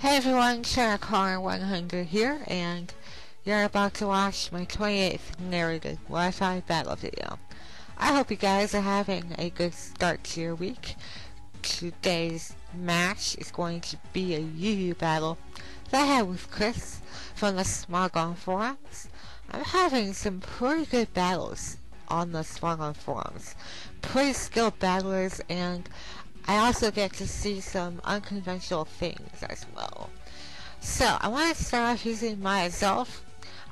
Hey everyone, Car100 here, and you're about to watch my 28th narrated Wi-Fi battle video. I hope you guys are having a good start to your week. Today's match is going to be a UU battle that I had with Cris from the Smogon forums. I'm having some pretty good battles on the Smogon forums. Pretty skilled battlers, and I also get to see some unconventional things as well. So, I want to start off using myself.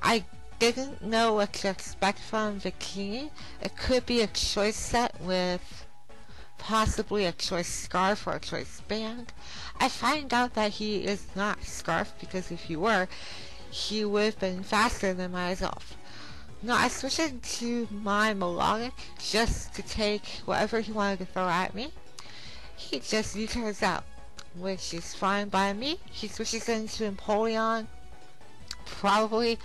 I didn't know what to expect from Bikini. It could be a choice set with possibly a choice scarf or a choice band. I find out that he is not scarf, because if he were, he would have been faster than myself. Now, I switched into my melodic just to take whatever he wanted to throw at me. He just U-turns out, which is fine by me. He switches into Empoleon, probably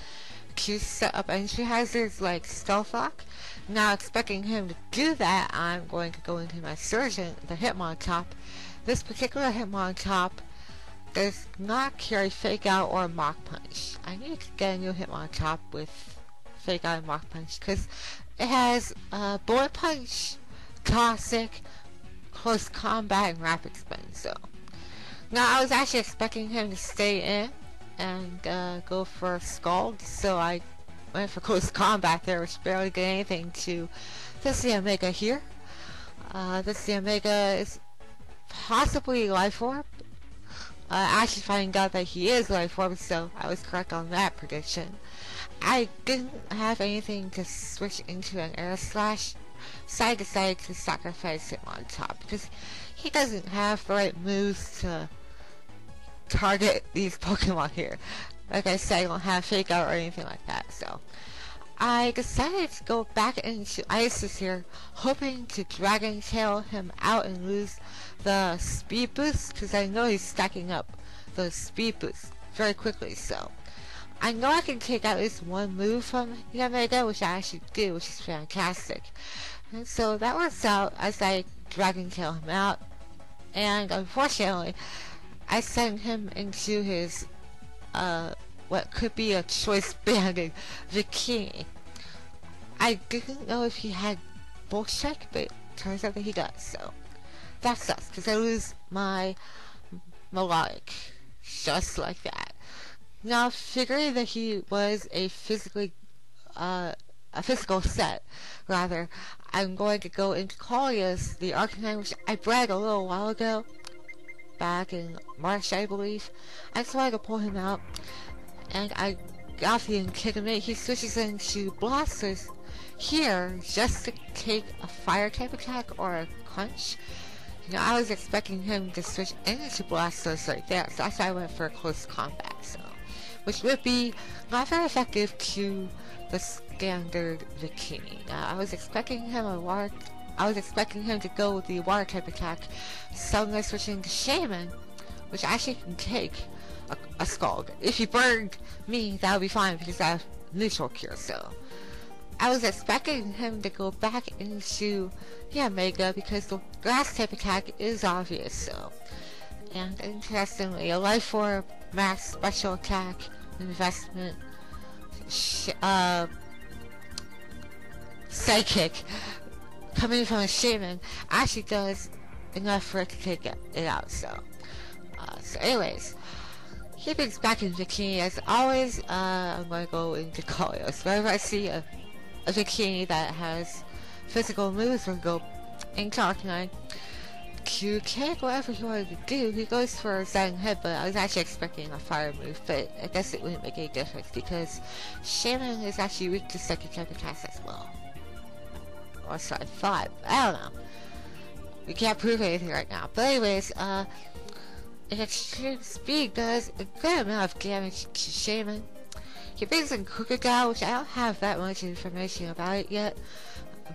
to set up entry hazards like Stealth Rock. Now, expecting him to do that, I'm going to go into my Surgeon, the Hitmontop. This particular Hitmontop does not carry Fake Out or Mach Punch. I need to get a new Hitmontop with Fake Out and Mach Punch, because it has Bullet Punch, Toxic, Close Combat, and Rapid Spin. So now I was actually expecting him to stay in and go for Scald, so I went for Close Combat there, which barely did anything to this the Omega here. This the Omega is possibly Life Orb. Actually finding out that he is Life Orb, so I was correct on that prediction. I didn't have anything to switch into an Air Slash, so I decided to sacrifice him on top, because he doesn't have the right moves to target these Pokemon here. Like I said, I don't have Fake Out or anything like that, so I decided to go back into Isis here, hoping to Dragon Tail him out and lose the speed boost, because I know he's stacking up those speed boosts very quickly. So I know I can take at least one move from the Omega, which I actually do, which is fantastic. And so that works out as I Dragon Tail him out, and unfortunately I send him into his what could be a choice banded Bikini. I didn't know if he had Bulk Strike, but it turns out that he does, so that sucks, because I lose my melodic just like that. Now, figuring that he was a physical set, rather, I'm going to go into Collia's, the Arcanine, which I bred a little while ago, back in March, I believe. I just wanted to pull him out, and I got the Intimidate. He switches into Blasters here just to take a Fire type attack or a Crunch. You know, I was expecting him to switch into Blasters right there, so that's why I went for Close Combat, so, which would be not very effective to the standard Bikini. Now, I was expecting him to go with the Water type attack, so I'm going to switch into Shaman, which actually can take a Scald. If he burned me, that would be fine, because I have neutral cure. So I was expecting him to go back into the Omega, because the Grass type attack is obvious. So, and interestingly, a Life Orb, Max Special Attack, Investment, Psychic coming from a Shaman actually does enough for it to take it out. So anyways, keeping back in Bikini as always, I'm going to go into Collios. Whenever I see a Bikini that has physical moves, we'll go into Arcanine to take whatever he wanted to do. He goes for a Zen Headbutt. I was actually expecting a fire move, but I guess it wouldn't make any difference, because Shaman is actually weak to Psychic type attacks as well. Or so I thought. I don't know. We can't prove anything right now. But anyways, Extreme Speed does a good amount of damage to Shaman. He brings in Kukagao, which I don't have that much information about it yet,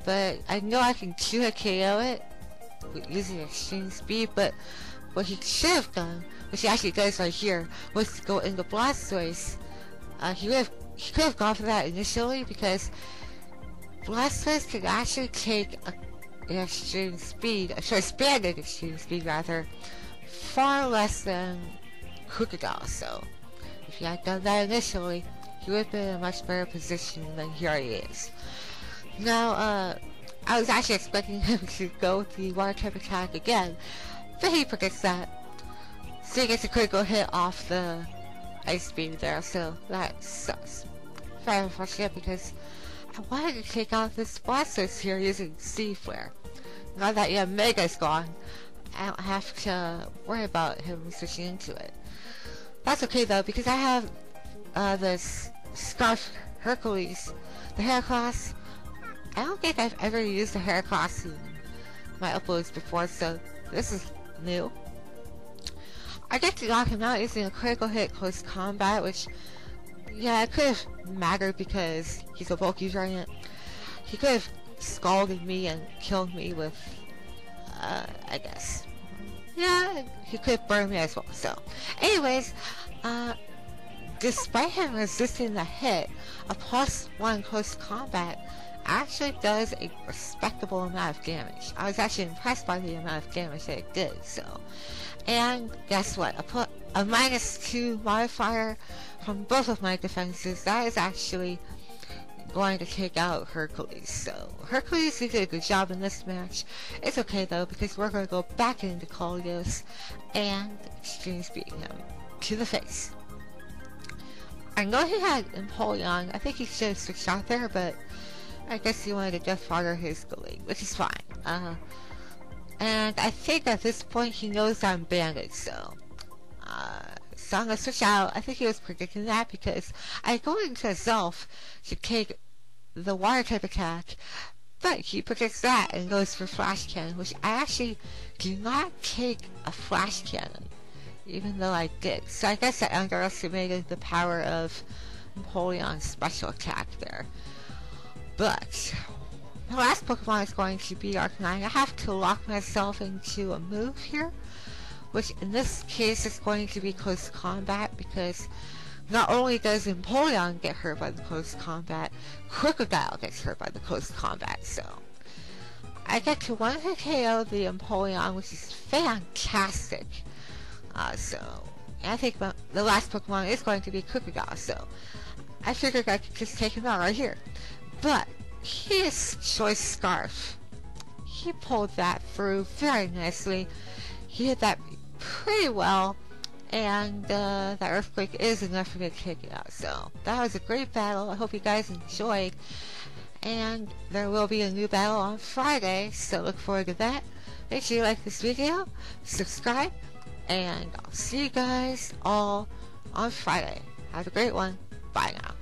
but I know I can 2-hit KO it using Extreme Speed. But what he should have done, which he actually does right here, was to go into Blastoise. He could have gone for that initially, because Blastoise could actually take an Extreme Speed, a choice banded Extreme Speed rather, far less than Crocodile. So if he had done that initially, he would have been in a much better position than here he is. Now, I was actually expecting him to go with the water type attack again, but he forgets that. So he gets a critical hit off the ice beam there, so that sucks. Very unfortunate because I wanted to take out this Blastoise here using Sea Flare. Now that Mega's gone, I don't have to worry about him switching into it. That's okay though, because I have this Scarf Hercules, the Heracross. I don't think I've ever used a Heracross in my uploads before, so this is new. I get to knock him out using a critical hit close combat, which, yeah, it could have mattered because he's a bulky giant. He could have scalded me and killed me with, I guess. Yeah, he could have burned me as well. So, anyways, despite him resisting the hit, a +1 close combat actually does a respectable amount of damage. I was actually impressed by the amount of damage that it did, so. And guess what? A -2 modifier from both of my defenses, that is actually going to take out Hercules. So, Hercules did a good job in this match. It's okay though, because we're going to go back into Colios and Extreme Speeding him to the face. I know he had Empoleon. I think he should have switched out there, but I guess he wanted to Death Fodder his Galeem, which is fine. And I think at this point he knows I'm banded, so I'm gonna switch out. I think he was predicting that because I go into Zelf to take the water type attack, but he predicts that and goes for Flash Cannon, which I actually do not take a Flash Cannon, even though I did. So I guess I underestimated the power of Empoleon's special attack there. But the last Pokemon is going to be Arcanine. I have to lock myself into a move here, which in this case is going to be close combat, because not only does Empoleon get hurt by the close combat, Crocodile gets hurt by the close combat. So I get to one-hit KO the Empoleon, which is fantastic. So I think the last Pokemon is going to be Crocodile, so I figured I could just take him out right here. But his Choice Scarf, he pulled that through very nicely. He hit that pretty well, and that Earthquake is enough for me to take it out. So that was a great battle. I hope you guys enjoyed, and there will be a new battle on Friday, so look forward to that. Make sure you like this video, subscribe, and I'll see you guys all on Friday. Have a great one. Bye now.